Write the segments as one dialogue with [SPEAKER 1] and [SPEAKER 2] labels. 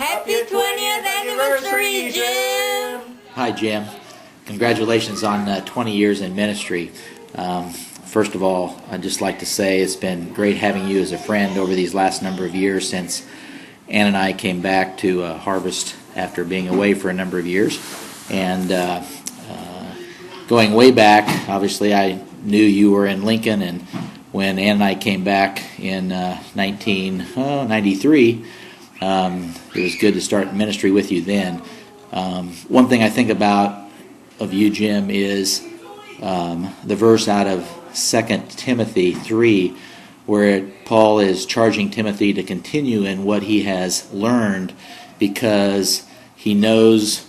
[SPEAKER 1] Happy 20th anniversary, Jim!
[SPEAKER 2] Hi, Jim. Congratulations on 20 years in ministry. First of all, I'd just like to say it's been great having you as a friend over these last number of years since Ann and I came back to Harvest after being away for a number of years. And going way back, obviously I knew you were in Lincoln, and when Ann and I came back in 1993, it was good to start ministry with you then. One thing I think about of you, Jim, is the verse out of 2 Timothy 3, where Paul is charging Timothy to continue in what he has learned, because he knows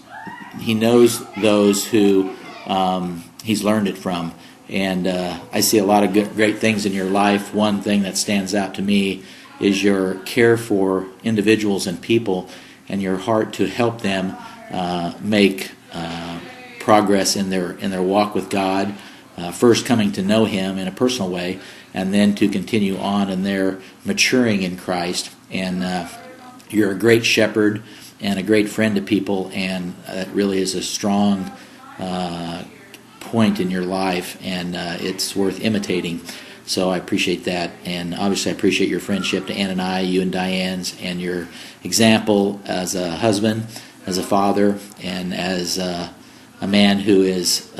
[SPEAKER 2] those who he's learned it from. And I see a lot of great things in your life. One thing that stands out to me is your care for individuals and people, and your heart to help them make progress in their walk with God, first coming to know Him in a personal way, and then to continue on in their maturing in Christ. And you're a great shepherd and a great friend to people, and that really is a strong point in your life, and it's worth imitating. So I appreciate that, and obviously I appreciate your friendship to Ann and I, you and Diane's, and your example as a husband, as a father, and as a man who is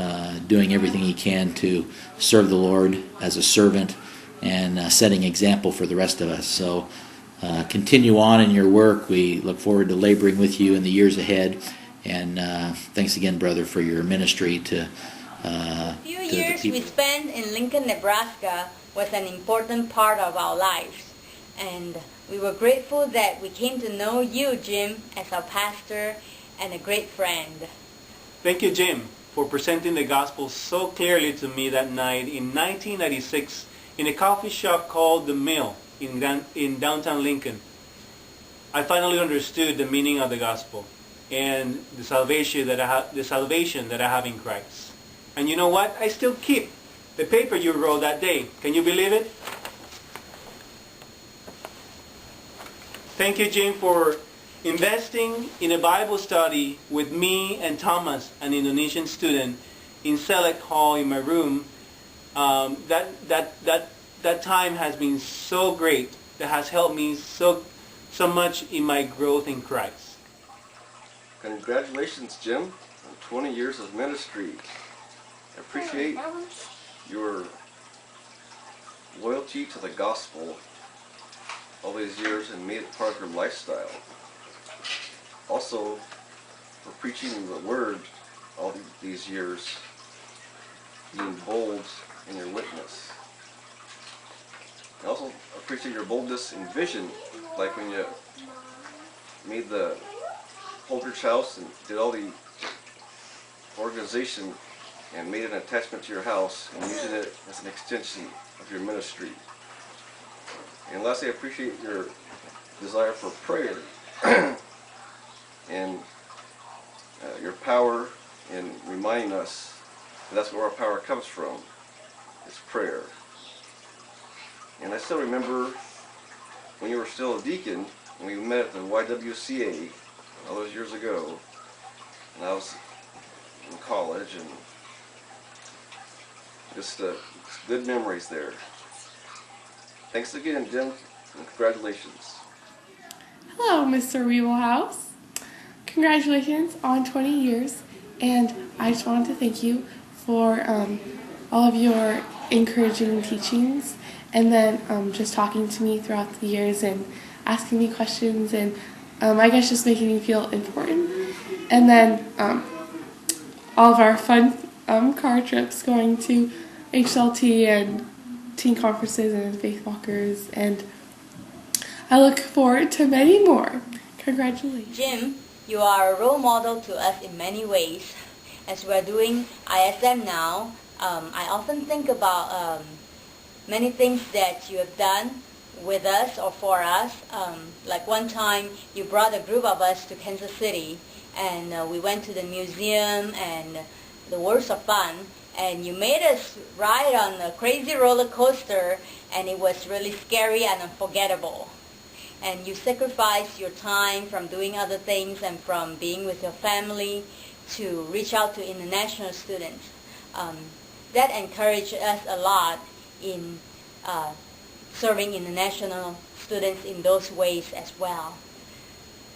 [SPEAKER 2] doing everything he can to serve the Lord as a servant, and setting example for the rest of us. So continue on in your work. We look forward to laboring with you in the years ahead, and thanks again, brother, for your ministry to
[SPEAKER 1] The few years we spent in Lincoln, Nebraska was an important part of our lives, and we were grateful that we came to know you, Jim, as our pastor and a great friend.
[SPEAKER 3] Thank you, Jim, for presenting the gospel so clearly to me that night in 1996 in a coffee shop called The Mill in downtown Lincoln. I finally understood the meaning of the gospel and the salvation that I have in Christ. And you know what? I still keep the paper you wrote that day. Can you believe it? Thank you, Jim, for investing in a Bible study with me and Thomas, an Indonesian student, in Select Hall in my room. That time has been so great. That has helped me so much in my growth in Christ.
[SPEAKER 4] Congratulations, Jim, on 20 years of ministry. I appreciate your loyalty to the gospel all these years and made it part of your lifestyle. Also, for preaching the word all these years, being bold in your witness. I also appreciate your boldness in vision, like when you made the Holdridge House and did all the organization and made an attachment to your house and using it as an extension of your ministry. And lastly, I appreciate your desire for prayer and your power in reminding us that that's where our power comes from. It's prayer. And I still remember when you were still a deacon, when we met at the YWCA all those years ago, and I was in college, and just good memories there. Thanks again, Jim, and congratulations.
[SPEAKER 5] Hello, Mr. Wheelhouse. Congratulations on 20 years, and I just wanted to thank you for all of your encouraging teachings, and then just talking to me throughout the years and asking me questions, and I guess just making me feel important. And then all of our fun car trips going to HLT and teen conferences and faith walkers, and I look forward to many more. Congratulations.
[SPEAKER 1] Jim, you are a role model to us in many ways. As we're doing ISM now, I often think about many things that you have done with us or for us. Like one time you brought a group of us to Kansas City, and we went to the museum and the Worlds of Fun, and you made us ride on a crazy roller coaster, and it was really scary and unforgettable. and you sacrifice your time from doing other things and from being with your family to reach out to international students. That encouraged us a lot in serving international students in those ways as well.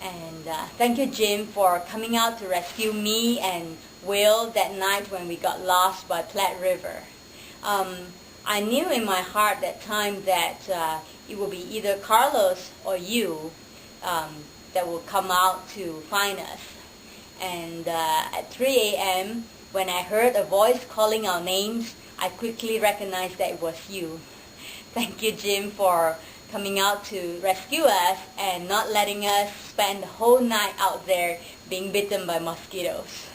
[SPEAKER 1] And thank you, Jim, for coming out to rescue me and Will that night when we got lost by Platte River. I knew in my heart that time that it would be either Carlos or you that will come out to find us. And at 3 a.m., when I heard a voice calling our names, I quickly recognized that it was you. Thank you, Jim, for coming out to rescue us and not letting us spend the whole night out there being bitten by mosquitoes.